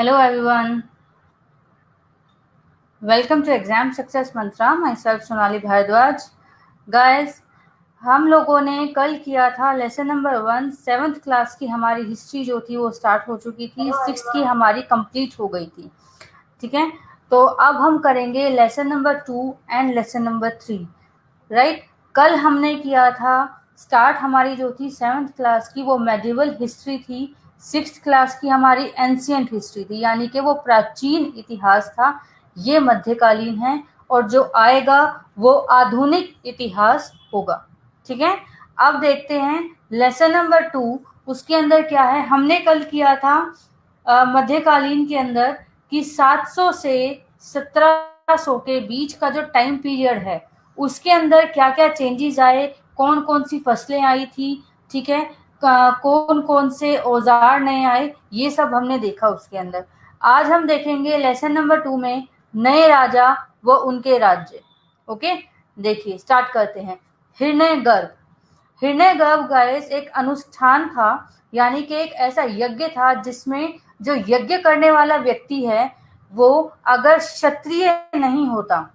Hello everyone, welcome to Exam Success Mantra. Myself Sonali Bhardwaj. Guys, हम लोगों ने कल किया था लेसन नंबर 1 7th क्लास की हमारी हिस्ट्री जो थी वो स्टार्ट हो चुकी थी, 6th की हमारी कंप्लीट हो गई थी. ठीक है, तो अब हम करेंगे lesson number 2 and lesson number 3. Right, कल हमने किया था स्टार्ट हमारी जो थी 7th क्लास की वो मेडिवल हिस्ट्री थी, 6th क्लास की हमारी एंशिएंट हिस्ट्री थी, यानी कि वो प्राचीन इतिहास था. ये मध्यकालीन है और जो आएगा वो आधुनिक इतिहास होगा. ठीक है, अब देखते हैं लेसन नंबर 2. उसके अंदर क्या है, हमने कल किया था मध्यकालीन के अंदर कि 700 से 1700 के बीच का जो टाइम पीरियड है उसके अंदर क्या क्या चेंजेस आए, कौन कौन सी फसलें आई थी. ठीक है, कौन कौन से औजार नए आए, ये सब हमने देखा उसके अंदर. आज हम देखेंगे लेसन नंबर 2 में नए राजा व उनके राज्य. ओके, देखिए स्टार्ट करते हैं. हिरण्यगर्भ. हिरण्यगर्भ गाइस एक अनुष्ठान था, यानी कि एक ऐसा यज्ञ था जिसमें जो यज्ञ करने वाला व्यक्ति है वो अगर क्षत्रिय नहीं होता,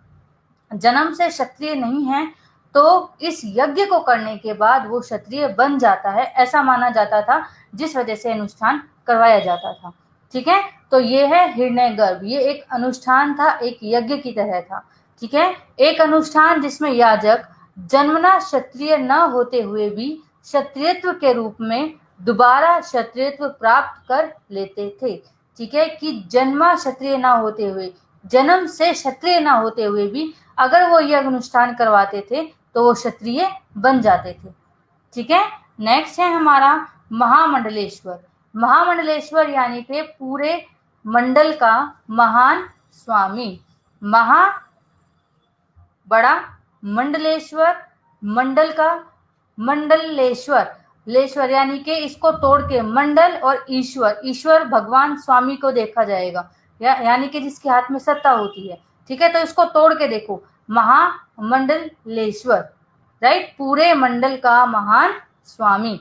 जन्म से क्षत्रिय नहीं है, तो इस यज्ञ को करने के बाद वो क्षत्रिय बन जाता है, ऐसा माना जाता था, जिस वजह से अनुष्ठान करवाया जाता था. ठीक है, तो ये है हिरण्यगर्भ. ये एक अनुष्ठान था, एक यज्ञ की तरह था. ठीक है, एक अनुष्ठान जिसमें याजक जन्मना क्षत्रिय न होते हुए भी क्षत्रियत्व के रूप में दोबारा क्षत्रियत्व प्राप्त कर लेते थे. ठीक है, कि जन्मा क्षत्रिय ना होते हुए, जन्म से क्षत्रिय ना होते हुए भी अगर वो यज्ञ अनुष्ठान करवाते थे तो वो क्षत्रिय बन जाते थे. ठीक है, नेक्स्ट है हमारा महामंडलेश्वर. महामंडलेश्वर यानी कि पूरे मंडल का महान स्वामी. महा बड़ा, मंडलेश्वर मंडल का, मंडलेश्वर लेश्वर यानी कि इसको तोड़ के मंडल और ईश्वर, ईश्वर भगवान स्वामी को देखा जाएगा, यानी कि जिसके हाथ में सत्ता होती है. ठीक है, तो इसको तोड़ के देखो, महामंडलेश्वर. राइट, पूरे मंडल का महान स्वामी.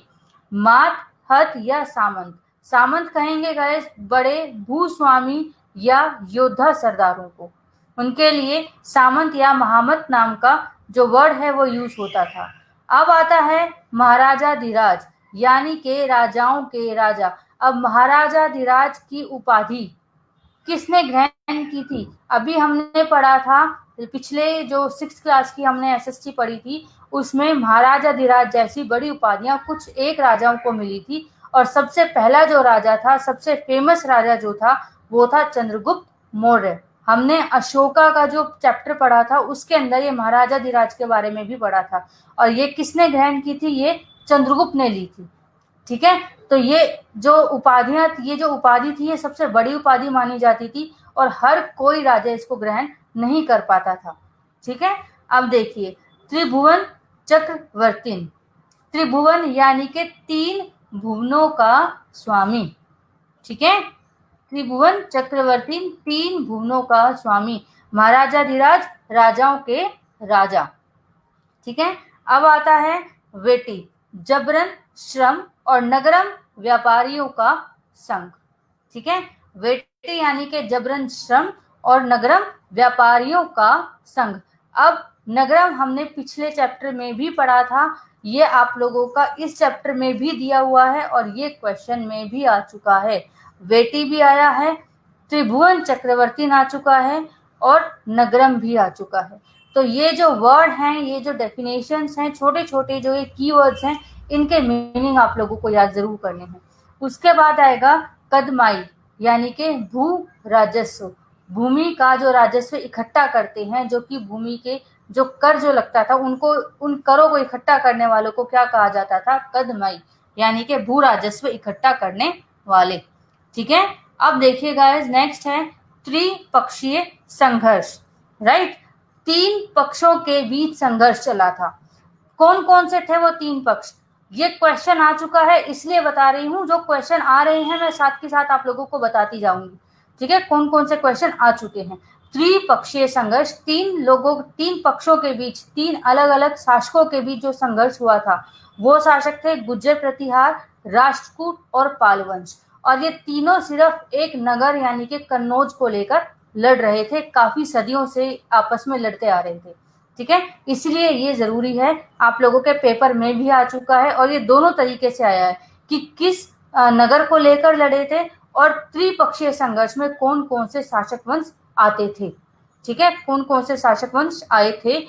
मात, हत या सामंत. सामंत कहेंगे गाइस बड़े भूस्वामी या योद्धा सरदारों को, उनके लिए सामंत या महामत नाम का जो वर्ड है वो यूज होता था. अब आता है महाराजाधिराज, यानी के राजाओं के राजा. अब महाराजाधिराज की उपाधि किसने ग्रहण की थी? अभी हमने पढ़ा था, पिछले जो 6th क्लास की हमने एसएसटी पढ़ी थी, उसमें महाराजाधिराज जैसी बड़ी उपाधियां कुछ एक राजाओं को मिली थी. और सबसे पहला जो राजा था, सबसे फेमस राजा जो था, वो था चंद्रगुप्त मौर्य. हमने अशोका का जो चैप्टर पढ़ा था उसके अंदर ये महाराजाधिराज के बारे में भी पढ़ा था. और ये किसने ग्रहण की थी? ये चंद्रगुप्त ने ली थी. ठीक है, तो ये जो उपाधियां, ये जो उपाधि थी ये सबसे बड़ी उपाधि मानी जाती थी और हर कोई राजा इसको ग्रहण नहीं कर पाता था. ठीक है, अब देखिए त्रिभुवन चक्रवर्ती. त्रिभुवन यानी कि 3 भुवनों का स्वामी. ठीक है, त्रिभुवन चक्रवर्ती 3 भुवनों का स्वामी, महाराजाधिराज राजाओं के राजा. ठीक है, अब आता है वेटी. जबरन, श्रम और नगरम व्यापारियों का संघ. ठीक है, वेटी यानी कि जबरन श्रम और नगरम व्यापारियों का संघ. अब नगरम हमने पिछले चैप्टर में भी पढ़ा था, ये आप लोगों का इस चैप्टर में भी दिया हुआ है और ये क्वेश्चन में भी आ चुका है. वेटी भी आया है, त्रिभुवन चक्रवर्ती आ चुका है और नगरम भी आ चुका है. तो ये जो वर्ड हैं, ये जो डेफिनेशंस हैं, छोटे छोटे जो ये कीवर्ड्स हैं, इनके मीनिंग आप लोगों को याद जरूर करने हैं. उसके बाद आएगा कदमाई, यानी कि भू राजस्व. भूमि का जो राजस्व इकट्ठा करते हैं, जो कि भूमि के जो कर जो लगता था उनको, उन करों को इकट्ठा करने वालों को क्या कहा जाता था? कदमाई, यानी कि भू राजस्व इकट्ठा करने वाले. ठीक है, अब देखिए गाइस, नेक्स्ट है त्रिपक्षीय संघर्ष. राइट, 3 पक्षों के बीच संघर्ष चला था. कौन कौन से थे वो 3 पक्ष? ये क्वेश्चन आ चुका है इसलिए बता रही हूँ, जो क्वेश्चन आ रहे हैं मैं साथ के साथ आप लोगों को बताती जाऊंगी. ठीक है, कौन कौन से क्वेश्चन आ चुके हैं. त्रिपक्षीय संघर्ष, 3 पक्षों के बीच, 3 अलग अलग शासकों के बीच जो संघर्ष हुआ था, वो शासक थे गुर्जर प्रतिहार, राष्ट्रकूट और पाल वंश. और ये तीनों सिर्फ एक नगर यानी कि कन्नौज को लेकर लड़ रहे थे, काफी सदियों से आपस में लड़ते आ रहे थे। ठीक है, इसलिए ये जरूरी है, आप लोगों के पेपर में भी आ चुका है और ये दोनों तरीके से आया है कि किस नगर को लेकर लड़े थे और त्रिपक्षीय संघर्ष में कौन कौन से शासक वंश आते थे। ठीक है, कौन कौन से शासक वंश आए थे,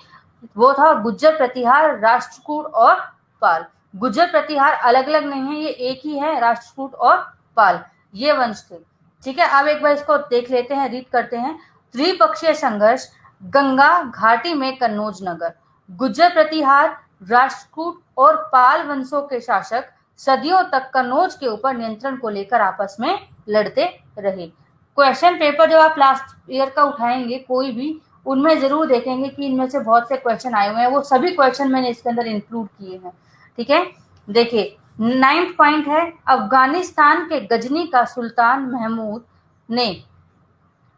वो था गुज्जर, प्रतिहार, राष्ट्रकूट और पाल। गुज्जर प्रतिहार अलग अलग नहीं है, ये एक ही है, राष्ट्रकूट और पाल ये वंश थे। ठीक है, अब एक बार इसको देख लेते हैं, रीड करते हैं। त्रिपक्षीय संघर्ष, गंगा घाटी में कन्नौज नगर, गुज्जर प्रतिहार, राष्ट्रकूट और पाल वंशों के शासक सदियों तक कन्नौज के ऊपर नियंत्रण को लेकर आपस में लड़ते रहे। क्वेश्चन पेपर जब आप लास्ट ईयर का उठाएंगे कोई भी, उनमें जरूर देखेंगे कि इनमें से बहुत से क्वेश्चन आए हुए हैं, वो सभी क्वेश्चन मैंने इसके अंदर इंक्लूड किए हैं। ठीक है, देखिए 9th पॉइंट है, अफगानिस्तान के गजनी का सुल्तान महमूद ने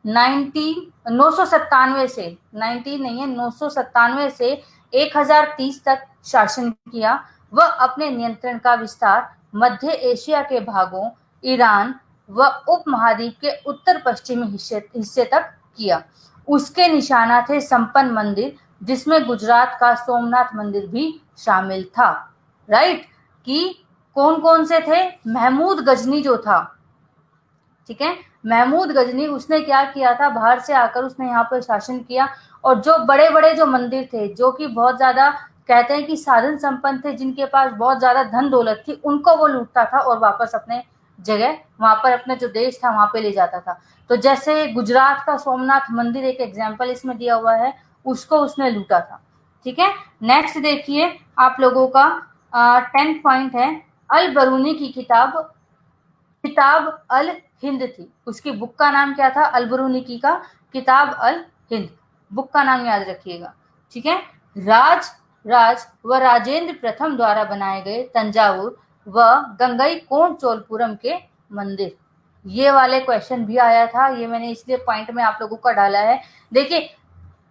997 से 19 नहीं है 997 से 1030 तक शासन किया। वह अपने नियंत्रण का विस्तार मध्य एशिया के भागों, ईरान व उपमहाद्वीप के उत्तर पश्चिमी हिस्से तक किया। उसके निशाना थे संपन्न मंदिर, जिसमें गुजरात का सोमनाथ मंदिर भी शामिल था। राइट, कि कौन कौन से थे, महमूद गजनी जो था, ठीक है, महमूद गजनी, उसने क्या किया था, बाहर से आकर उसने यहाँ पर शासन किया और जो बड़े बड़े जो मंदिर थे, जो कि बहुत ज्यादा कहते हैं कि साधन संपन्न थे, जिनके पास बहुत ज्यादा धन दौलत थी, उनको वो लूटता था और वापस अपने जगह, वहां पर अपने जो देश था वहां पे ले जाता था। तो जैसे गुजरात का सोमनाथ मंदिर एक एग्जाम्पल इसमें दिया हुआ है, उसको उसने लूटा था। ठीक है, नेक्स्ट देखिए आप लोगों का 10th पॉइंट है, अल बरूनी की किताब अल हिंद थी। उसकी बुक का नाम क्या था, अल बरूनी का किताब अल हिंद, बुक का नाम याद रखिएगा। ठीक है, राज व राजेंद्र प्रथम द्वारा बनाए गए तंजावुर व गंगईकोंड चोलपुरम के मंदिर, ये वाले क्वेश्चन भी आया था, ये मैंने इसलिए पॉइंट में आप लोगों का डाला है। देखिए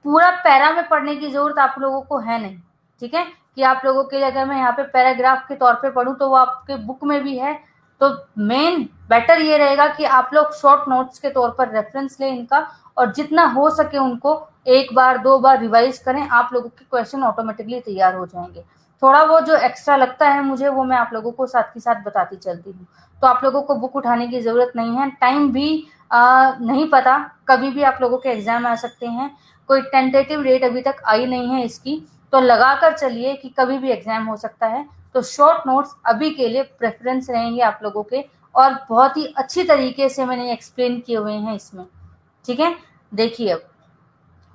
पूरा पैरा में पढ़ने की जरूरत आप लोगों को है नहीं। ठीक है, कि आप लोगों के लिए अगर मैं यहाँ पे पैराग्राफ के तौर पे पढ़ूं तो वो आपके बुक में भी है, तो मेन बेटर ये रहेगा कि आप लोग शॉर्ट नोट्स के तौर पर रेफरेंस लें इनका, और जितना हो सके उनको एक बार दो बार रिवाइज करें, आप लोगों के क्वेश्चन ऑटोमेटिकली तैयार हो जाएंगे। थोड़ा वो जो एक्स्ट्रा लगता है मुझे, वो मैं आप लोगों को साथ के साथ बताती चलती हूँ। तो आप लोगों को बुक उठाने की जरूरत नहीं है, टाइम भी नहीं पता, कभी भी आप लोगों के एग्जाम आ सकते हैं, कोई टेंटेटिव डेट अभी तक आई नहीं है इसकी, तो लगा कर चलिए कि कभी भी एग्जाम हो सकता है। तो शॉर्ट नोट्स अभी के लिए प्रेफरेंस रहेंगे आप लोगों के, और बहुत ही अच्छी तरीके से मैंने एक्सप्लेन किए हुए हैं इसमें। ठीक है, देखिए अब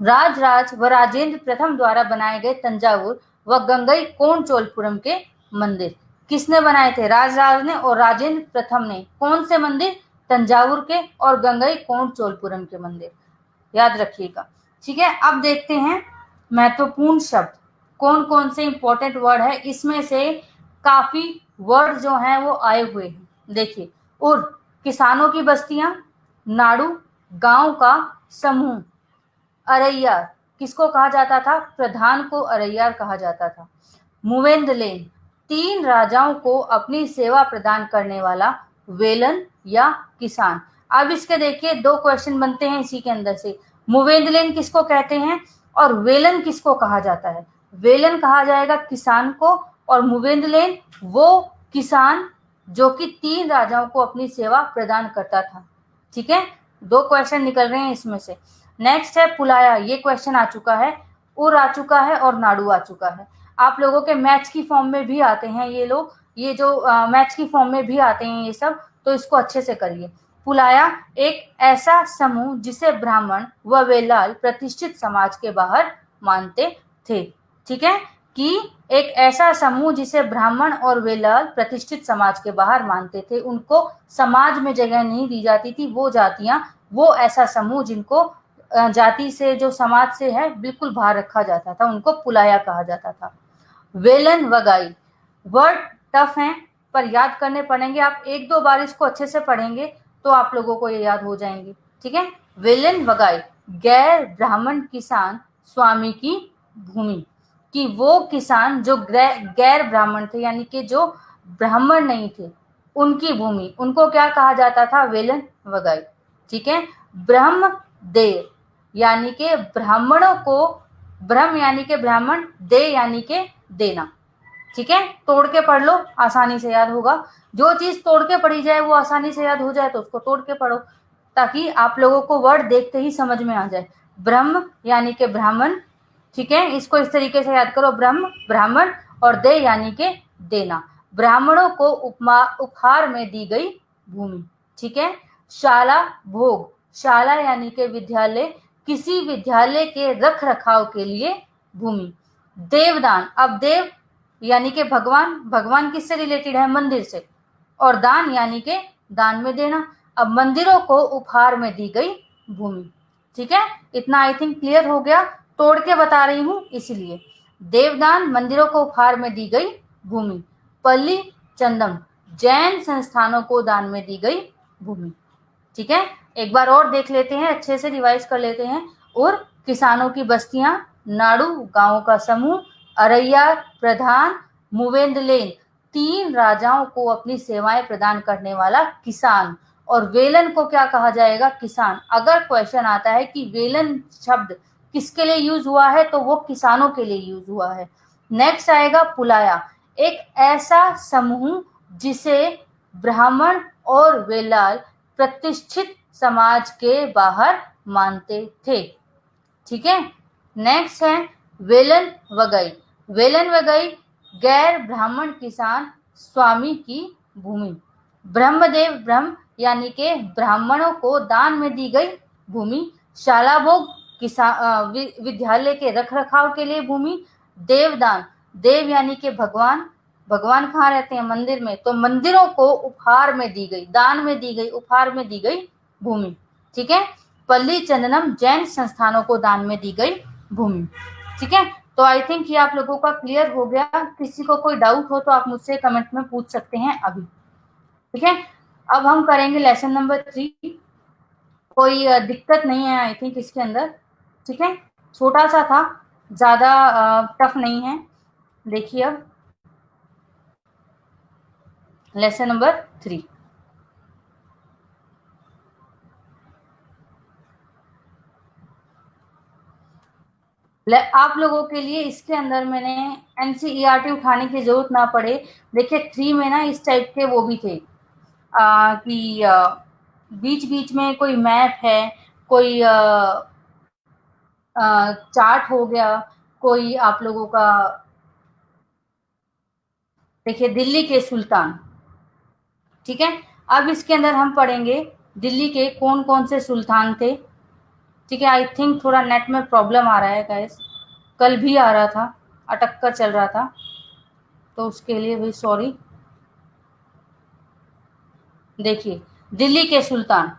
राज व राजेंद्र प्रथम द्वारा बनाए गए तंजावुर व गंगईकोंड चोलपुरम के मंदिर, किसने बनाए थे, राज ने और राजेंद्र प्रथम ने। कौन से मंदिर, तंजावुर के और गंगईकोंड चोलपुरम के मंदिर, याद रखिएगा। ठीक है, अब देखते हैं महत्वपूर्ण शब्द कौन कौन से इंपॉर्टेंट वर्ड है, इसमें से काफी वर्ड जो हैं वो आए हुए हैं। देखिए, उर किसानों की बस्तियां, नाडू गांव का समूह, अरैयार किसको कहा जाता था, प्रधान को अरैयार कहा जाता था। मुवेंदलेन तीन राजाओं को अपनी सेवा प्रदान करने वाला वेलन या किसान। अब इसके देखिए दो क्वेश्चन बनते हैं इसी के अंदर से, मुवेंदलेन किसको कहते हैं और वेलन किसको कहा जाता है। वेलन कहा जाएगा किसान को, और मुवेंदलेन वो किसान जो कि तीन राजाओं को अपनी सेवा प्रदान करता था। ठीक है, दो क्वेश्चन निकल रहे हैं इसमें से। नेक्स्ट है पुलाया, ये क्वेश्चन आ चुका है, उर आ चुका है और नाडू आ चुका है। आप लोगों के मैथ्स की फॉर्म में भी आते हैं ये लोग, ये जो मैथ्स की फॉर्म में भी आते हैं ये सब, तो इसको अच्छे से करिए। पुलाया एक ऐसा समूह जिसे ब्राह्मण व वेलाल प्रतिष्ठित समाज के बाहर मानते थे। ठीक है, कि एक ऐसा समूह जिसे ब्राह्मण और वेलाल प्रतिष्ठित समाज के बाहर मानते थे, उनको समाज में जगह नहीं दी जाती थी, वो जातियां, वो ऐसा समूह जिनको जाति से जो समाज से है बिल्कुल बाहर रखा जाता था, उनको पुलाया कहा जाता था। वेलन वगाई वर्ड टफ है पर याद करने पड़ेंगे, आप एक दो बार इसको अच्छे से पढ़ेंगे तो आप लोगों को ये याद हो जाएंगे। ठीक है, वेलन वगाई गैर ब्राह्मण किसान स्वामी की भूमि, कि वो किसान जो गैर ब्राह्मण थे, यानी कि जो ब्राह्मण नहीं थे, उनकी भूमि, उनको क्या कहा जाता था? वेलन वगाई। ठीक है। ब्रह्म देव यानी के ब्राह्मणों को, ब्रह्म यानी के ब्राह्मण, दे यानी के देना। ठीक है, तोड़ के पढ़ लो, आसानी से याद होगा। जो चीज तोड़ के पढ़ी जाए वो आसानी से याद हो जाए तो उसको तोड़ के पढ़ो, ताकि आप लोगों को वर्ड देखते ही समझ में आ जाए। ब्रह्म यानी के ब्राह्मण। ठीक है, इसको इस तरीके से याद करो, ब्रह्म ब्राह्मण और दे यानी के देना। ब्राह्मणों को उपहार में दी गई भूमि। ठीक है। शाला भोग, शाला यानी के विद्यालय, किसी विद्यालय के रख रखाव के लिए भूमि। देवदान, अब देव यानी के भगवान, भगवान किससे रिलेटेड है? मंदिर से। और दान यानी के दान में देना। अब मंदिरों को उपहार में दी गई भूमि। ठीक है, इतना आई थिंक क्लियर हो गया। तोड़ के बता रही हूं इसलिए। देवदान, मंदिरों को उपहार में दी गई भूमि। पल्ली चंदम, जैन संस्थानों को दान में दी गई भूमि। ठीक है, एक बार और देख लेते हैं, अच्छे से रिवाइज कर लेते हैं। और किसानों की बस्तियां, नाड़ू गांवों का समूह, अरैया प्रधान, मुवेंदलेन, 3 राजाओं को अपनी सेवाएं प्रदान करने वाला किसान। और वेलन को क्या कहा जाएगा? किसान। अगर क्वेश्चन आता है कि वेलन शब्द किसके लिए यूज हुआ है, तो वो किसानों के लिए यूज हुआ है। नेक्स्ट आएगा पुलाया, एक ऐसा समूह जिसे ब्राह्मण और वेलाल प्रतिष्ठित समाज के बाहर मानते थे। ठीक है। नेक्स्ट है वेलन वगई, वेलन वगई गैर ब्राह्मण किसान स्वामी की भूमि। ब्रह्मदेव, ब्रह्म यानी के ब्राह्मणों को दान में दी गई भूमि। शाला भोग, विद्यालय के रख रखाव के लिए भूमि। देवदान, देव यानी के भगवान, भगवान कहाँ रहते हैं? मंदिर में, तो मंदिरों को उपहार में दी गई, दान में दी गई, उपहार में दी गई भूमि। ठीक है। पल्ली चंदनम, जैन संस्थानों को दान में दी गई भूमि। ठीक है, तो आई थिंक ये आप लोगों का क्लियर हो गया। किसी को कोई डाउट हो तो आप मुझसे कमेंट में पूछ सकते हैं अभी। ठीक है, अब हम करेंगे लेसन नंबर 3। कोई दिक्कत नहीं है आई थिंक इसके अंदर। ठीक है, छोटा सा था, ज्यादा टफ नहीं है। देखिए अब लेसन नंबर 3। आप लोगों के लिए इसके अंदर मैंने एनसीईआरटी उठाने की जरूरत ना पड़े। देखिए 3 में ना इस टाइप के वो भी थे कि बीच बीच में कोई मैप है, कोई चार्ट हो गया, कोई आप लोगों का देखिए दिल्ली के सुल्तान। ठीक है, अब इसके अंदर हम पढ़ेंगे दिल्ली के कौन कौन से सुल्तान थे। ठीक है, आई थिंक थोड़ा नेट में प्रॉब्लम आ रहा है गाइस, कल भी आ रहा था, अटक कर चल रहा था, तो उसके लिए भी सॉरी। देखिए दिल्ली के सुल्तान,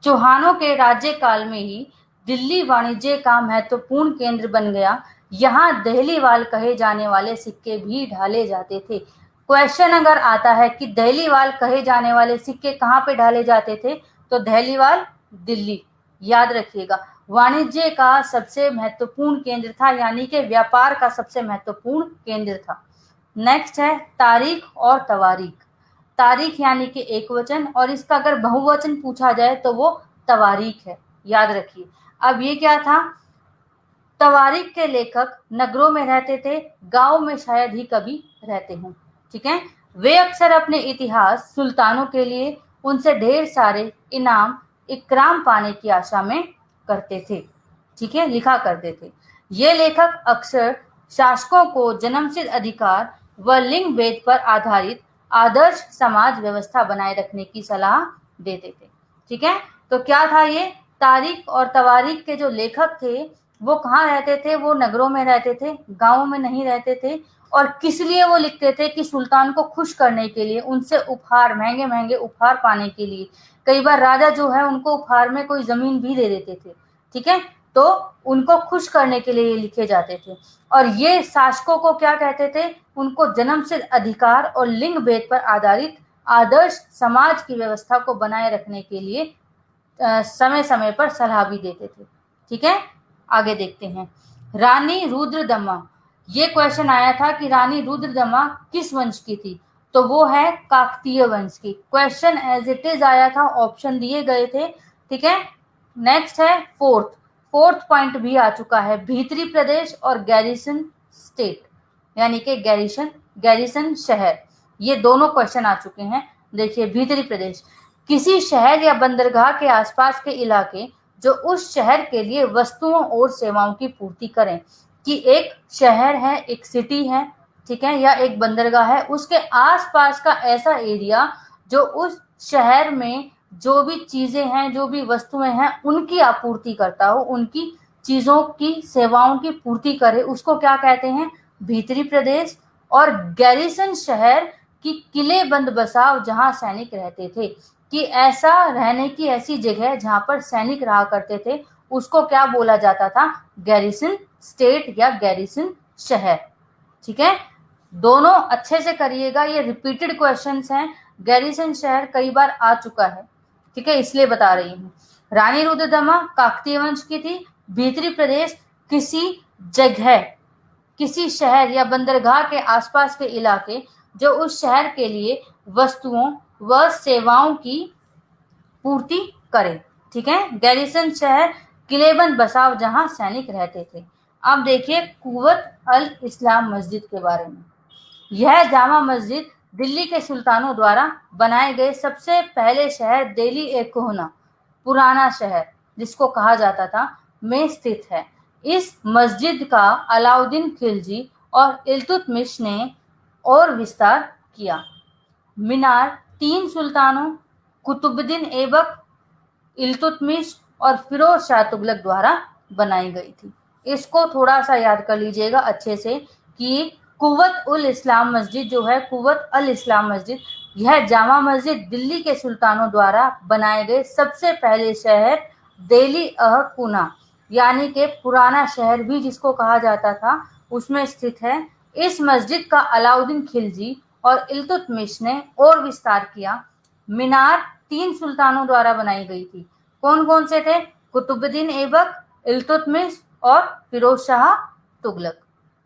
चौहानों के राज्यकाल में ही दिल्ली वाणिज्य का महत्वपूर्ण केंद्र बन गया। यहाँ दहलीवाल कहे जाने वाले सिक्के भी ढाले जाते थे। क्वेश्चन अगर आता है कि दहलीवाल कहे जाने वाले सिक्के कहाँ पे ढाले जाते थे, तो दहलीवाल दिल्ली, याद रखिएगा। वाणिज्य का सबसे महत्वपूर्ण केंद्र था, यानी कि व्यापार का सबसे महत्वपूर्ण केंद्र था। नेक्स्ट है तारीख और तवारीख। तारीख यानी कि एक वचन, और इसका अगर बहुवचन पूछा जाए तो वो तवारीख है, याद रखिए। अब ये क्या था? तवारीख के लेखक नगरों में रहते थे, गांव में शायद ही कभी रहते हों। ठीक है, वे अक्सर अपने इतिहास सुल्तानों के लिए उनसे ढेर सारे इनाम इकराम पाने की आशा में करते थे। ठीक है, लिखा करते थे। ये लेखक अक्सर शासकों को जन्मसिद्ध अधिकार व लिंग भेद पर आधारित आदर्श समाज व्यवस्था बनाए रखने की सलाह देते थे। ठीक है, तो क्या था ये? तारीख और तवारीख के जो लेखक थे वो कहाँ रहते थे? वो नगरों में रहते थे, गांवों में नहीं रहते थे। और किस लिए वो लिखते थे? कि सुल्तान को खुश करने के लिए, उनसे उपहार, महंगे महंगे उपहार पाने के लिए। कई बार राजा जो है उनको उपहार में कोई जमीन भी दे देते थे। ठीक है, तो उनको खुश करने के लिए ये लिखे जाते थे। और ये शासकों को क्या कहते थे? उनको जन्मसिद्ध अधिकार और लिंग भेद पर आधारित आदर्श समाज की व्यवस्था को बनाए रखने के लिए समय समय पर सलाह भी देते थे। ठीक है, आगे देखते हैं। रानी रुद्रदमा, ये क्वेश्चन आया था कि रानी रुद्रदमा किस वंश की थी? तो वो है काकतीय वंश की। क्वेश्चन एज इट इज आया था, ऑप्शन दिए गए थे, ठीक है। नेक्स्ट है फोर्थ पॉइंट भी आ चुका है, भीतरी प्रदेश और गैरिसन स्टेट, यानी कि गैरिसन शहर, ये दोनों क्वेश्चन आ चुके हैं। देखिए, भीतरी प्रदेश, किसी शहर या बंदरगाह के आसपास के इलाके जो उस शहर के लिए वस्तुओं और सेवाओं की पूर्ति करें। कि एक शहर है, एक सिटी है, ठीक है, या एक बंदरगाह है, उसके आसपास का ऐसा एरिया जो उस शहर में जो भी चीजें हैं, जो भी वस्तुएं हैं, उनकी आपूर्ति करता हो, उनकी चीजों की सेवाओं की पूर्ति करे, उसको क्या कहते हैं, भीतरी प्रदेश। और गैरिसन शहर की किले बंद बसाव जहां सैनिक रहते थे, कि ऐसा रहने की ऐसी जगह जहां पर सैनिक रहा करते थे, उसको क्या बोला जाता था, गैरिसन स्टेट या गैरिसन शहर, ठीक है। दोनों अच्छे से करिएगा, ये रिपीटेड क्वेश्चंस हैं, गैरिसन शहर कई बार आ चुका है, ठीक है, इसलिए बता रही हूँ। रानी रुद्रदमा काकतीय वंश की थी। भीतरी प्रदेश किसी जगह, किसी शहर या बंदरगाह के आसपास के इलाके जो उस शहर के लिए वस्तुओं व सेवाओं की पूर्ति करे, ठीक है। गैरिसन शहर किलेबंद बसाव जहां सैनिक रहते थे। अब देखिए कुवत अल इस्लाम मस्जिद के बारे में। यह जामा मस्जिद दिल्ली के सुल्तानों द्वारा बनाए गए सबसे पहले शहर दिल्ली ए कोहना, पुराना शहर जिसको कहा जाता था, में स्थित है। इस मस्जिद का अलाउद्दीन खिलजी और इल्तुतमिश ने और विस्तार किया। मीनार 3 सुल्तानों कुतुबुद्दीन ऐबक, इल्तुतमिश और फिरोज शाह तुगलक द्वारा बनाई गई थी। इसको थोड़ा सा याद कर लीजिएगा अच्छे से कि कुव्वत उल इस्लाम मस्जिद जो है, कुव्वत अल इस्लाम मस्जिद, यह जामा मस्जिद दिल्ली के सुल्तानों द्वारा बनाए गए सबसे पहले शहर दिल्ली कुना, यानी कि पुराना शहर भी जिसको कहा जाता था, उसमें स्थित है। इस मस्जिद का अलाउद्दीन खिलजी और इल्तुतमिश ने और विस्तार किया। मीनार 3 सुल्तानों द्वारा बनाई गई थी। कौन कौन से थे, कुतुबुद्दीन ऐबक, इल्तुतमिश और फिरोज शाह तुगलक,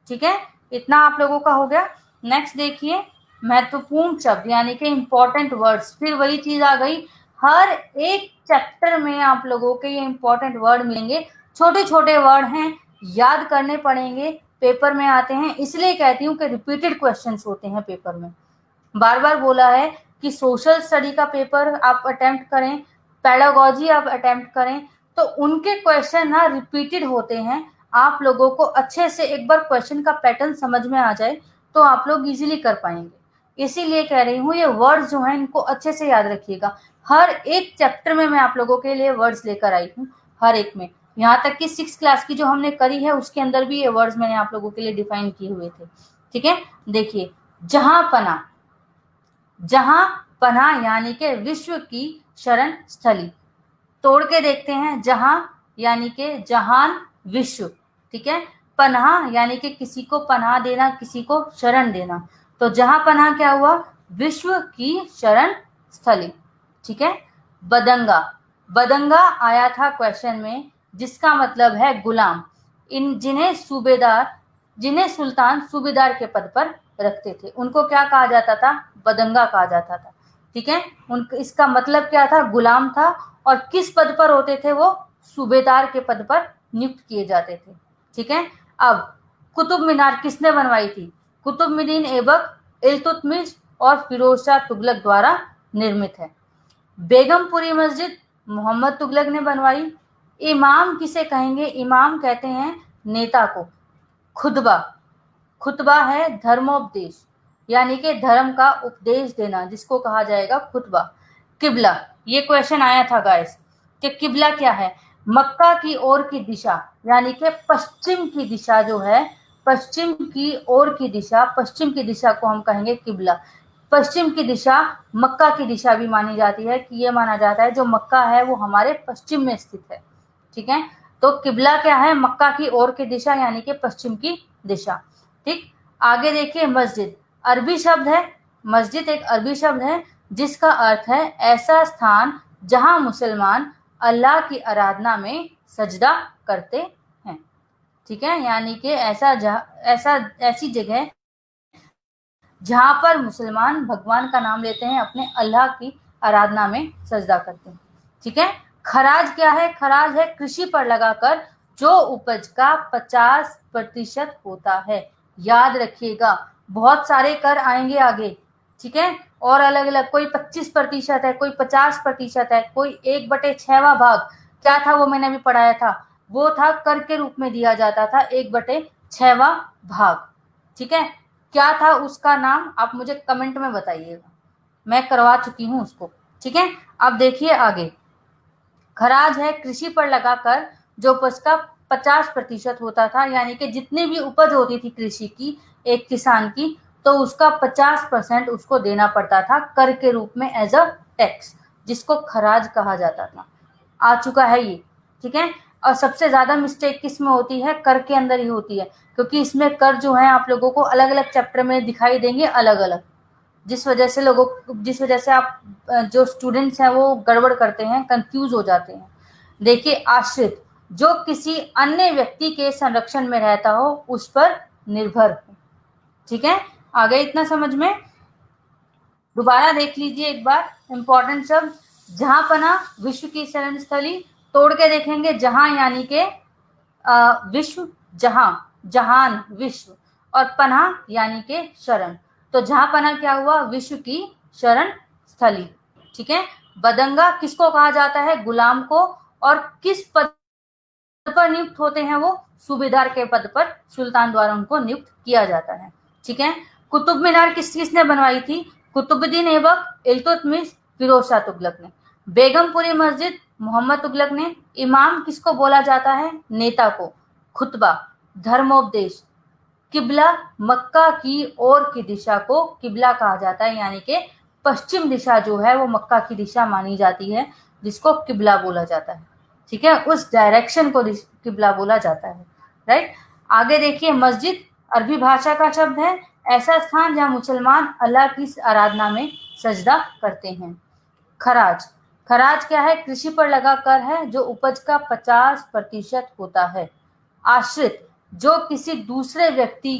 ठीक है। इतना आप लोगों का हो गया। नेक्स्ट देखिए, महत्वपूर्ण शब्द यानी कि इंपॉर्टेंट वर्ड्स, फिर वही चीज आ गई, हर एक चैप्टर में आप लोगों के ये इंपॉर्टेंट वर्ड मिलेंगे। छोटे छोटे वर्ड हैं, याद करने पड़ेंगे, पेपर में आते हैं, इसलिए कहती हूँ कि रिपीटेड क्वेश्चंस होते हैं पेपर में। बार बार बोला है कि सोशल स्टडी का पेपर आप अटेम्प्ट करें, पेडागोजी आप अटेम्प्ट करें, तो उनके क्वेश्चन ना रिपीटेड होते हैं। आप लोगों को अच्छे से एक बार क्वेश्चन का पैटर्न समझ में आ जाए तो आप लोग इजीली कर पाएंगे। इसीलिए कह रही हूँ ये वर्ड्स जो हैं इनको अच्छे से याद रखिएगा। हर एक चैप्टर में मैं आप लोगों के लिए वर्ड्स लेकर आई हूँ, हर एक में, यहाँ तक कि 6th क्लास की जो हमने करी है उसके अंदर भी ये वर्ड्स मैंने आप लोगों के लिए डिफाइन किए हुए थे, ठीक है। देखिए, जहां पना, जहां पनाह यानी कि विश्व की शरण स्थली, तोड़ के देखते हैं, जहां यानी कि जहान, विश्व, ठीक है। पनाह यानी कि किसी को पनाह देना, किसी को शरण देना, तो जहां पनाह क्या हुआ, विश्व की शरण स्थली, ठीक है। बदंगा, बदंगा आया था क्वेश्चन में, जिसका मतलब है गुलाम, इन जिन्हें सुल्तान सूबेदार के पद पर रखते थे, उनको क्या कहा जाता था, बदंगा कहा जाता था, ठीक है। इसका मतलब क्या था, गुलाम था, और किस पद पर होते थे वो, सूबेदार के पद पर नियुक्त किए जाते थे, ठीक है। अब कुतुब मीनार किसने बनवाई थी, कुतुबुद्दीन ऐबक, इल्तुतमिश और फिरोज शाह तुगलक द्वारा निर्मित है। बेगमपुरी मस्जिद मोहम्मद तुगलक ने बनवाई। इमाम किसे कहेंगे, इमाम कहते हैं नेता को। खुतबा, खुतबा है धर्मोपदेश, यानी कि धर्म का उपदेश देना, जिसको कहा जाएगा खुतबा। किबला, ये क्वेश्चन आया था गाइस कि किबला क्या है, मक्का की ओर की दिशा, यानी कि पश्चिम की दिशा जो है, पश्चिम की ओर की दिशा, पश्चिम की दिशा को हम कहेंगे किबला। पश्चिम की दिशा मक्का की दिशा भी मानी जाती है, कि ये माना जाता है जो मक्का है वो हमारे पश्चिम में स्थित है, ठीक है। तो किबला क्या है, मक्का की ओर की दिशा, यानी कि पश्चिम की दिशा, ठीक। आगे देखिए, मस्जिद अरबी शब्द है, मस्जिद एक अरबी शब्द है जिसका अर्थ है ऐसा स्थान जहां मुसलमान अल्लाह की आराधना में सजदा करते हैं, ठीक है। यानी कि ऐसी जगह जहां पर मुसलमान भगवान का नाम लेते हैं, अपने अल्लाह की आराधना में सजदा करते हैं। ठीक है। खराज क्या है? खराज है कृषि पर लगाकर जो उपज का 50% होता है। याद रखिएगा, बहुत सारे कर आएंगे आगे। ठीक है। और अलग अलग, कोई 25% है, कोई 50% है, कोई 1/6 भाग, क्या था वो मैंने अभी पढ़ाया था, वो था कर के रूप में दिया जाता था 1/6 भाग। ठीक है। क्या था उसका नाम, आप मुझे कमेंट में बताइएगा, मैं करवा चुकी हूं उसको। ठीक है। अब देखिए आगे, खराज है कृषि पर लगाकर जो उपज का 50% होता था, यानी कि जितनी भी उपज होती थी कृषि की एक किसान की, तो उसका 50% उसको देना पड़ता था कर के रूप में, एज अ टैक्स, जिसको खराज कहा जाता था। आ चुका है ये। ठीक है। और सबसे ज्यादा मिस्टेक किस में होती है? कर के अंदर ही होती है, क्योंकि इसमें कर जो है आप लोगों को अलग अलग चैप्टर में दिखाई देंगे अलग अलग, जिस वजह से आप जो स्टूडेंट्स हैं वो गड़बड़ करते हैं, कंफ्यूज हो जाते हैं। देखिए, आश्रित जो किसी अन्य व्यक्ति के संरक्षण में रहता हो, उस पर निर्भर हो। ठीक है। आ गए इतना समझ में? दोबारा देख लीजिए एक बार इंपॉर्टेंट शब्द, जहां पना विश्व की शरण स्थली, तोड़ के देखेंगे, जहां यानी के विश्व, जहां, जहान विश्व, और पनाह यानी के शरण। तो जहां पना क्या हुआ? विश्व की शरण स्थली। ठीक है। बदंगा किसको कहा जाता है? गुलाम को। और किस पद पर नियुक्त होते हैं वो? सूबेदार के पद पर सुल्तान द्वारा उनको नियुक्त किया जाता है। ठीक है। कुतुब मीनार किसने बनवाई थी? कुतुबुद्दीन ऐबक, इल्तुतमिश, फिरोज शाह तुगलक ने। बेगमपुरी मस्जिद मोहम्मद तुगलक ने। इमाम किसको बोला जाता है? नेता को। खुतबा, धर्मोपदेश, किबला, मक्का की ओर की दिशा को किबला कहा जाता है, यानी कि पश्चिम दिशा जो है वो मक्का की दिशा मानी जाती है, जिसको किबला बोला जाता है। ठीक है। उस डायरेक्शन को किबला बोला जाता है। राइट। आगे देखिए, मस्जिद अरबी भाषा का शब्द है, ऐसा स्थान जहां मुसलमान अल्लाह की आराधना में सजदा करते हैं। खराज, खराज क्या है? कृषि पर लगा कर है जो उपज का 50% होता है। आश्रित जो किसी दूसरे व्यक्ति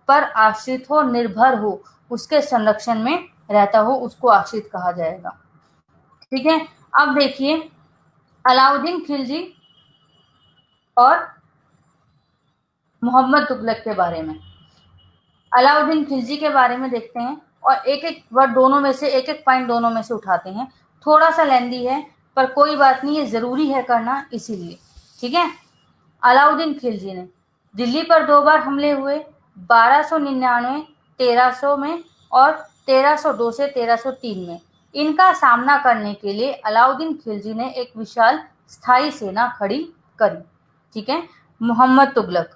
पर आश्रित हो, निर्भर हो, उसके संरक्षण में रहता हो, उसको आश्रित कहा जाएगा। ठीक है। अब देखिए अलाउद्दीन खिलजी और मोहम्मद तुगलक के बारे में। अलाउद्दीन खिलजी के बारे में देखते हैं, और एक एक वर्ड दोनों में से, एक एक पॉइंट दोनों में से उठाते हैं। थोड़ा सा लेंदी है, पर कोई बात नहीं, ये जरूरी है करना इसीलिए। ठीक है। अलाउद्दीन खिलजी ने दिल्ली पर 2 बार हमले हुए, 1299 1300 में, और 1302 से 1303 में। इनका सामना करने के लिए अलाउद्दीन खिलजी ने एक विशाल स्थायी सेना खड़ी करी। ठीक है। मोहम्मद तुगलक,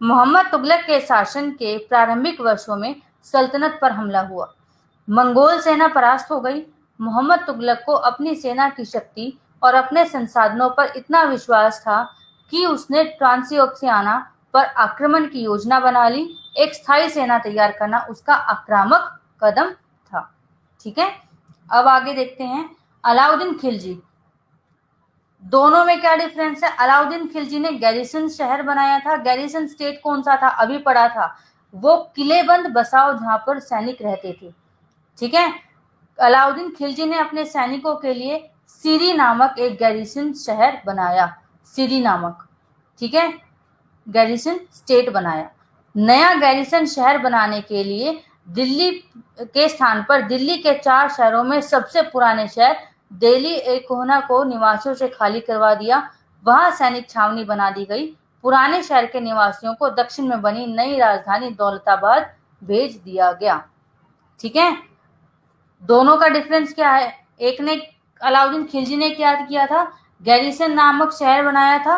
मोहम्मद तुगलक के शासन के प्रारंभिक वर्षों में सल्तनत पर हमला हुआ, मंगोल सेना परास्त हो गई। मोहम्मद तुगलक को अपनी सेना की शक्ति और अपने संसाधनों पर इतना विश्वास था कि उसने ट्रांसियोक्सियाना पर आक्रमण की योजना बना ली। एक स्थायी सेना तैयार करना उसका आक्रामक कदम था। ठीक है। अब आगे देखते हैं अलाउद्दीन खिलजी, दोनों में क्या डिफरेंस है? अलाउद्दीन खिलजी ने गैरिसन शहर बनाया था। गैरिसन स्टेट कौन सा था? अभी पढ़ा था, वो किलेबंद बसाव जहां पर सैनिक रहते थे। ठीक है। अलाउद्दीन खिलजी ने अपने सैनिकों के लिए सीरी नामक एक गैरिसन शहर बनाया, सीरी नामक। ठीक है। गैरिसन स्टेट बनाया। नया गैरिसन शहर बनाने के लिए दिल्ली के स्थान पर दिल्ली के 4 शहरों में सबसे पुराने शहर दिल्ली एकोहना को निवासियों से खाली करवा दिया। वहां सैनिक छावनी बना दी गई। पुराने शहर के निवासियों को दक्षिण में बनी नई राजधानी दौलताबाद भेज दिया गया। ठीक है। दोनों का डिफरेंस क्या है? एक ने, अलाउद्दीन खिलजी ने क्या किया था? गैरिसन नामक शहर बनाया था।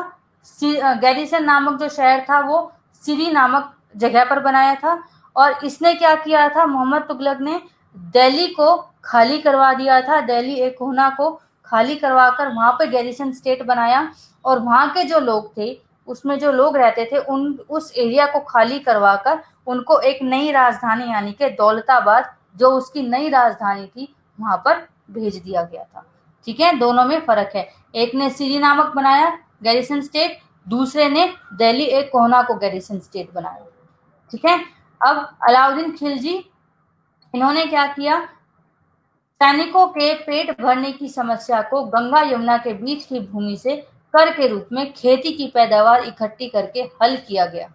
गैरिसन नामक जो शहर था वो सीरी नामक जगह पर बनाया था। और इसने क्या किया था? मोहम्मद तुगलक ने दिल्ली को खाली करवा दिया था, दिल्ली एकोहना को खाली करवाकर वहां पर गैरिसन स्टेट बनाया। और वहां के जो लोग थे, उसमें जो लोग रहते थे, उस एरिया को खाली करवाकर उनको एक नई राजधानी यानी कि दौलताबाद, जो उसकी नई राजधानी थी, वहां पर भेज दिया गया था। ठीक है। दोनों में फर्क है, एक ने सीरी नामक बनाया गैरिसन स्टेट, दूसरे ने दिल्ली एकोहना को गैरिसन स्टेट बनाया। ठीक है। अब अलाउद्दीन खिलजी इन्होंने क्या किया, सैनिकों के पेट भरने की समस्या को गंगा यमुना के बीच की भूमि से कर के रूप में खेती की पैदावार इकट्ठी करके हल किया गया।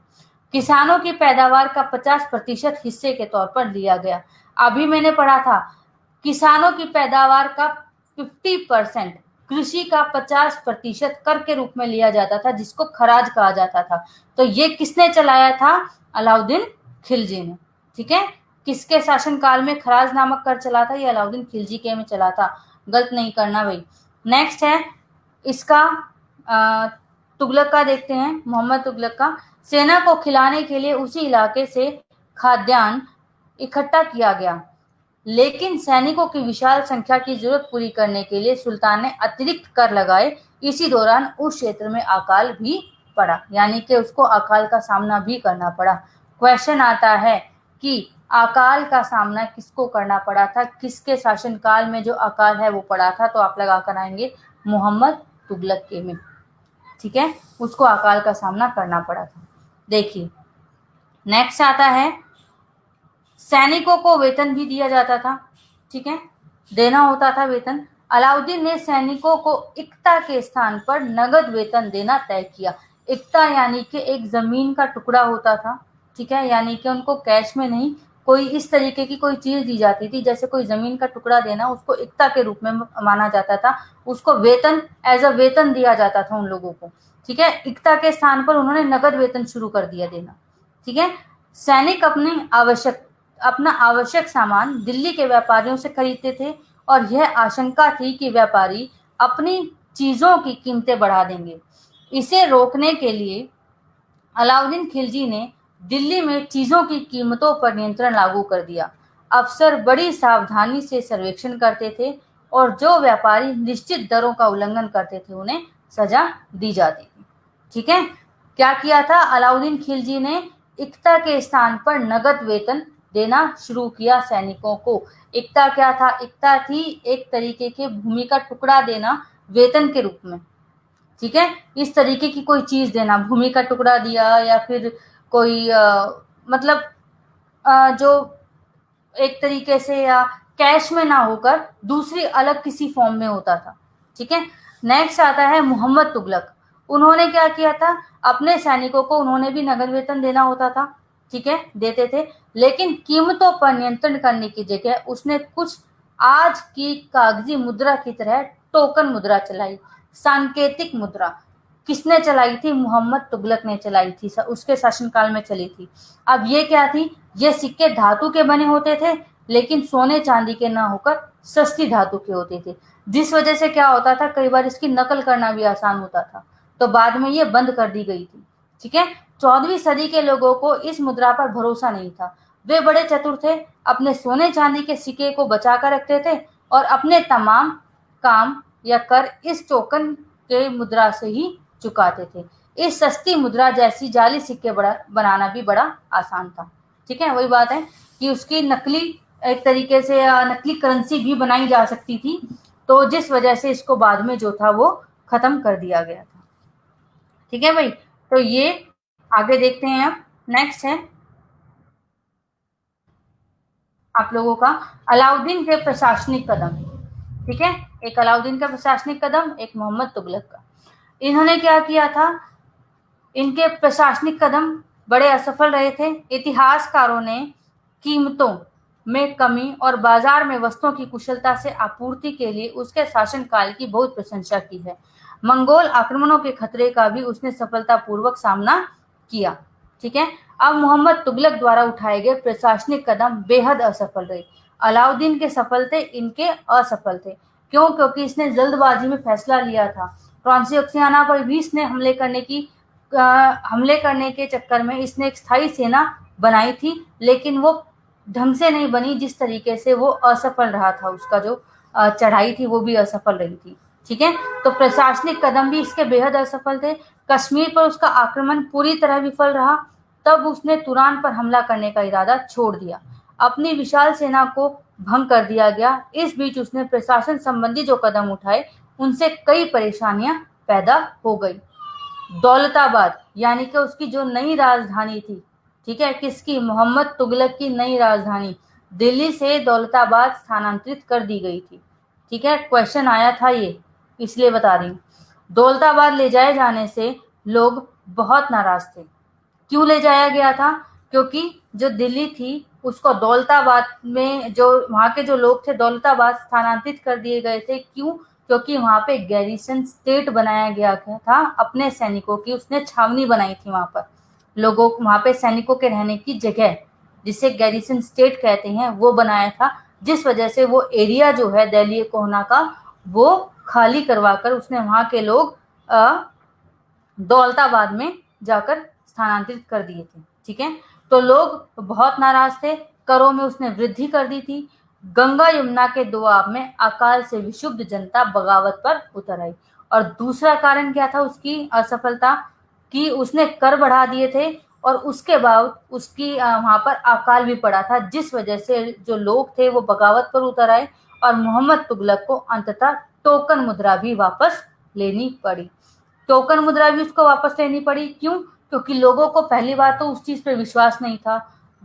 किसानों की पैदावार का 50% हिस्से के तौर पर लिया गया। अभी मैंने पढ़ा था किसानों की पैदावार का 50%, कृषि का 50% कर के रूप में लिया जाता था, जिसको खराज कहा जाता था। तो ये किसने चलाया था? अलाउद्दीन खिलजी ने। ठीक है, किसके शासनकाल में खराज नामक कर चला था? ये अलाउद्दीन खिलजी के में चला था। गलत नहीं करना भाई। नेक्स्ट है इसका तुगलक का देखते हैं, मोहम्मद तुगलक का। सेना को खिलाने के लिए उसी इलाके से खाद्यान्न इकट्ठा किया गया, लेकिन सैनिकों की विशाल संख्या की जरूरत पूरी करने के लिए सुल्तान ने अतिरिक्त कर लगाए। इसी दौरान उस क्षेत्र में अकाल भी पड़ा, यानी कि उसको अकाल का सामना भी करना पड़ा। क्वेश्चन आता है कि अकाल का सामना किसको करना पड़ा था, किसके शासनकाल में जो अकाल है वो पड़ा था? तो आप लगा कर आएंगे मोहम्मद तुगलक के में। ठीक है, उसको अकाल का सामना करना पड़ा था। देखिए नेक्स्ट आता है, सैनिकों को वेतन भी दिया जाता था। ठीक है, देना होता था वेतन। अलाउद्दीन ने सैनिकों को इक्ता के स्थान पर नगद वेतन देना तय किया। इक्ता यानी कि एक जमीन का टुकड़ा होता था। ठीक है, यानी कि उनको कैश में नहीं, कोई इस तरीके की कोई चीज दी जाती थी, जैसे कोई जमीन का टुकड़ा देना, उसको इक्ता के रूप में माना जाता था। उसको वेतन एज अ वेतन दिया जाता था उन लोगों को। ठीक है, इक्ता के स्थान पर उन्होंने नगद वेतन शुरू कर दिया देना। ठीक है, सैनिक अपना आवश्यक सामान दिल्ली के व्यापारियों से खरीदते थे, और यह आशंका थी कि व्यापारी अपनी चीजों की कीमतें बढ़ा देंगे। इसे रोकने के लिए अलाउद्दीन खिलजी ने दिल्ली में चीजों की कीमतों पर नियंत्रण लागू कर दिया। अफसर बड़ी सावधानी से सर्वेक्षण करते थे, और जो व्यापारी निश्चित दरों का उल्लंघन करते थे उन्हें सजा दी जाती थी। ठीक है, क्या किया था अलाउद्दीन खिलजी ने? इक्ता के स्थान पर नगद वेतन देना शुरू किया सैनिकों को। इक्ता क्या था? इक्ता थी एक तरीके के भूमि का टुकड़ा देना वेतन के रूप में। ठीक है, इस तरीके की कोई चीज देना, भूमि का टुकड़ा दिया, या फिर कोई मतलब जो एक तरीके से या कैश में ना होकर दूसरी अलग किसी फॉर्म में होता था। ठीक है, नेक्स्ट आता है मोहम्मद तुगलक। उन्होंने क्या किया था? अपने सैनिकों को उन्होंने भी नगद वेतन देना होता था। ठीक है, देते थे, लेकिन कीमतों पर नियंत्रण करने की जगह उसने कुछ आज की कागजी मुद्रा की तरह टोकन मुद्रा चलाई, सांकेतिक मुद्रा। किसने चलाई थी? मोहम्मद तुगलक ने चलाई थी, उसके शासनकाल में चली थी। अब ये क्या थी? ये सिक्के धातु के बने होते थे, लेकिन सोने चांदी के ना होकर सस्ती धातु के होते थे, जिस वजह से क्या होता था, कई बार इसकी नकल करना भी आसान होता था। तो बाद में ये बंद कर दी गई थी। ठीक है, 14वीं सदी के लोगों को इस मुद्रा पर भरोसा नहीं था। वे बड़े चतुर थे, अपने सोने चांदी के सिक्के को बचा कर रखते थे, और अपने तमाम काम या कर इस टोकन के मुद्रा से ही चुकाते थे। इस सस्ती मुद्रा जैसी जाली सिक्के बनाना भी बड़ा आसान था। ठीक है, वही बात है कि उसकी नकली एक तरीके से नकली करेंसी भी बनाई जा सकती थी, तो जिस वजह से इसको बाद में जो था वो खत्म कर दिया गया था। ठीक है भाई, तो ये आगे देखते हैं। अब नेक्स्ट है आप लोगों का अलाउद्दीन के प्रशासनिक कदम। ठीक है, एक अलाउद्दीन का प्रशासनिक कदम, एक मोहम्मद तुगलक का। इन्होंने क्या किया था? इनके प्रशासनिक कदम बड़े असफल रहे थे। इतिहासकारों ने कीमतों में कमी और बाजार में वस्तुओं की कुशलता से आपूर्ति के लिए उसके शासनकाल की बहुत प्रशंसा की है। मंगोल आक्रमणों के खतरे का भी उसने सफलतापूर्वक सामना किया। ठीक है, अब मोहम्मद तुगलक द्वारा उठाए गए प्रशासनिक कदम बेहद असफल रहे। अलाउद्दीन के सफल थे, इनके असफल थे। क्यों? क्योंकि इसने जल्दबाजी में फैसला लिया था। ट्रांसोक्सियाना पर भी इसने हमले करने के चक्कर में इसने एक स्थायी सेना बनाई थी, लेकिन वो ढंग से नहीं बनी, जिस तरीके से वो असफल रहा था। उसका जो चढ़ाई थी वो भी असफल रही थी। ठीक है, तो प्रशासनिक कदम भी इसके बेहद असफल थे। कश्मीर पर उसका आक्रमण पूरी तरह विफल रहा। तब उसने तुरान पर हमला करने का इरादा छोड़ दिया। अपनी विशाल सेना को भंग कर दिया गया। इस बीच उसने प्रशासन संबंधी जो कदम उठाए उनसे कई परेशानियां पैदा हो गई। दौलताबाद यानी कि उसकी जो नई राजधानी थी, ठीक है, किसकी? मोहम्मद तुगलक की नई राजधानी दिल्ली से दौलताबाद स्थानांतरित कर दी गई थी। ठीक है, क्वेश्चन आया था ये, इसलिए बता रही हूँ। दौलताबाद ले जाए जाने से लोग बहुत नाराज थे। क्यों ले जाया गया था? क्योंकि जो दिल्ली थी उसको दौलताबाद में, जो वहाँ के जो लोग थे, दौलताबाद स्थानांतरित कर दिए गए थे। क्यों? क्योंकि वहाँ पे गैरिसन स्टेट बनाया गया था अपने सैनिकों की, उसने छावनी बनाई थी वहाँ पर, लोगों वहाँ पे सैनिकों के रहने की जगह, जिसे गैरिसन स्टेट कहते हैं, वो बनाया था। जिस वजह से वो एरिया जो है दिल्ली कोहना का, वो खाली करवाकर उसने वहाँ के लोग दौलताबाद में जाकर स्थानांतरित कर दिए थे। ठीक है, तो लोग बहुत नाराज थे। करों में उसने वृद्धि कर दी थी। गंगा यमुना के दोआब में अकाल से विक्षुब्ध जनता बगावत पर उतर आई। और दूसरा कारण क्या था उसकी असफलता? कि उसने कर बढ़ा दिए थे और उसके बाद उसकी वहां पर अकाल भी पड़ा था, जिस वजह से जो लोग थे वो बगावत पर उतर आए और मोहम्मद तुगलक को अंततः टोकन मुद्रा भी वापस लेनी पड़ी। टोकन मुद्रा भी उसको वापस लेनी पड़ी। क्यों? क्योंकि लोगों को पहली बार तो उस चीज पे विश्वास नहीं था।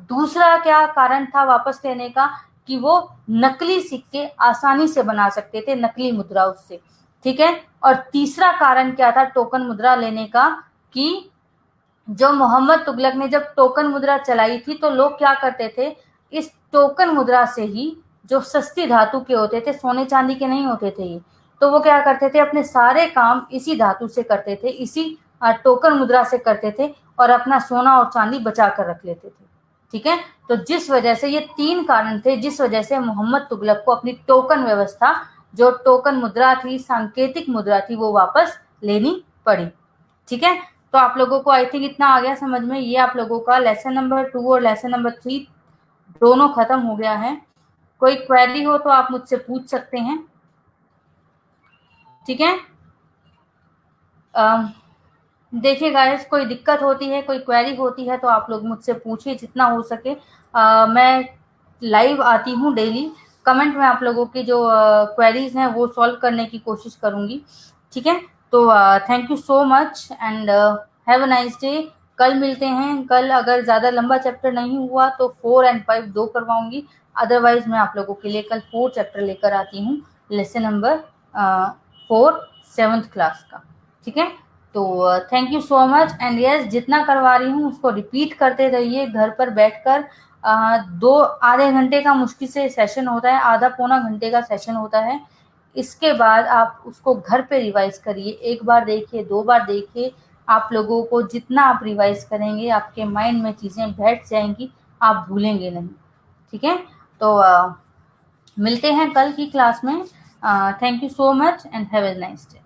दूसरा क्या कारण था वापस लेने का? कि वो नकली सिक्के आसानी से बना सकते थे, नकली मुद्रा उससे। ठीक है, और तीसरा कारण क्या था टोकन मुद्रा लेने का? कि जो मोहम्मद तुगलक ने जब टोकन मुद्रा चलाई थी तो लोग क्या करते थे, इस टोकन मुद्रा से ही, जो सस्ती धातु के होते थे, सोने चांदी के नहीं होते थे ये, तो वो क्या करते थे, अपने सारे काम इसी धातु से करते थे, इसी टोकन मुद्रा से करते थे और अपना सोना और चांदी बचा कर रख लेते थे। ठीक है, तो जिस वजह से, ये तीन कारण थे जिस वजह से मोहम्मद तुगलक को अपनी टोकन व्यवस्था, जो टोकन मुद्रा थी, सांकेतिक मुद्रा थी, वो वापस लेनी पड़ी। ठीक है, तो आप लोगों को आई थिंक इतना आ गया समझ में। ये आप लोगों का लेसन नंबर 2 और लेसन नंबर 3 दोनों खत्म हो गया है। कोई क्वेरी हो तो आप मुझसे पूछ सकते हैं। ठीक है, देखिए गाइस, कोई दिक्कत होती है, कोई क्वेरी होती है तो आप लोग मुझसे पूछिए जितना हो सके। मैं लाइव आती हूँ डेली, कमेंट में आप लोगों की जो क्वेरीज हैं वो सॉल्व करने की कोशिश करूंगी। ठीक है, तो thank you so much and have a nice day. कल मिलते हैं। कल अगर ज़्यादा लंबा चैप्टर नहीं हुआ तो 4 और 5 दो करवाऊंगी, अदरवाइज मैं आप लोगों के लिए कल 4 चैप्टर लेकर आती हूँ, लेसन नंबर 4 7th क्लास का। ठीक है, तो thank you so much and yes, जितना करवा रही हूँ उसको रिपीट करते रहिए घर पर बैठकर। 2 आधे घंटे का मुश्किल से सेशन होता है, आधा पौना घंटे का सेशन होता है। इसके बाद आप उसको घर पे रिवाइज करिए, एक बार देखिए, 2 बार देखिए। आप लोगों को जितना आप रिवाइज करेंगे आपके माइंड में चीज़ें बैठ जाएंगी, आप भूलेंगे नहीं। ठीक है, तो मिलते हैं कल की क्लास में। Thank you so much and have a nice day.